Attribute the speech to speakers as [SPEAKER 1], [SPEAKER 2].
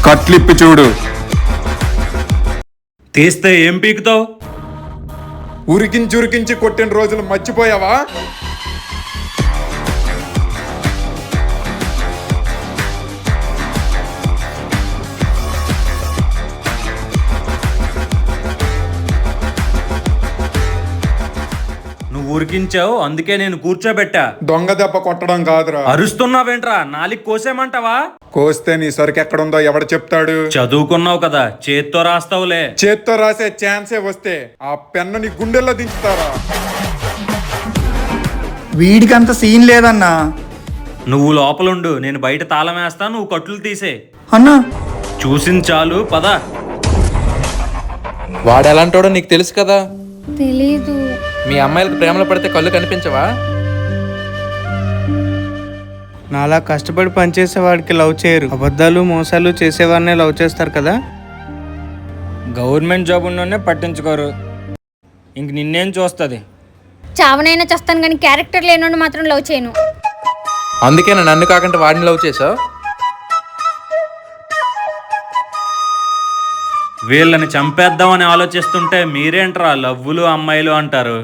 [SPEAKER 1] కట్లిప్పి చూడు.
[SPEAKER 2] తీస్తే ఏం పీకుతావు?
[SPEAKER 1] ఉరికించి కొట్టిన రోజులు మర్చిపోయావా?
[SPEAKER 2] నువ్వు ఉరికించావు, అందుకే నేను కూర్చోబెట్టా.
[SPEAKER 1] దొంగ దెబ్బ కొట్టడం కాదురా.
[SPEAKER 2] అరుస్తున్నావేంట్రా? నాలికి కోసేమంటావా?
[SPEAKER 1] కోస్తే నీ సరుకు ఎక్కడుందో ఎవడు చెప్తాడు?
[SPEAKER 2] చదువుకున్నావు కదా, చేత్తో రాస్తావులే.
[SPEAKER 1] చేత్తో రాసే ఛాన్సే వస్తే ఆ పెన్ను నీ గుండెల్లో దించుతారా?
[SPEAKER 3] వీడికంత సీన్ లేదన్నా.
[SPEAKER 2] నువ్వు లోపలుండు, నేను బయట తాళం వేస్తా, నువ్వు కట్లు తీసే.
[SPEAKER 3] అన్నా
[SPEAKER 2] చూసింది చాలు, పద.
[SPEAKER 4] వాడు ఎలాంటోడో నీకు తెలుసు కదా.
[SPEAKER 5] తెలీదు.
[SPEAKER 4] మీ అమ్మాయిలకు ప్రేమలో పడితే కళ్ళు కనిపించవా?
[SPEAKER 6] నాలా కష్టపడి పనిచేసే వాడికి లవ్ చేయరు, అబద్ధాలు మోసాలు చేసేవాడినే లవ్ చేస్తారు కదా. గవర్నమెంట్ జాబ్ ఉన్నోనే పట్టించుకోరు, ఇంక నిన్నేం చూస్తుంది?
[SPEAKER 5] చావనైనా చేస్తాను కానీ క్యారెక్టర్ లేనోడు మాత్రం లవ్ చేయను.
[SPEAKER 4] అందుకే నన్ను కాకుండా వాడిని లవ్ చేసావు.
[SPEAKER 2] వీళ్ళని చంపేద్దామని ఆలోచిస్తుంటే మీరేంట్రా లవ్వులు అమ్మాయిలు అంటారు?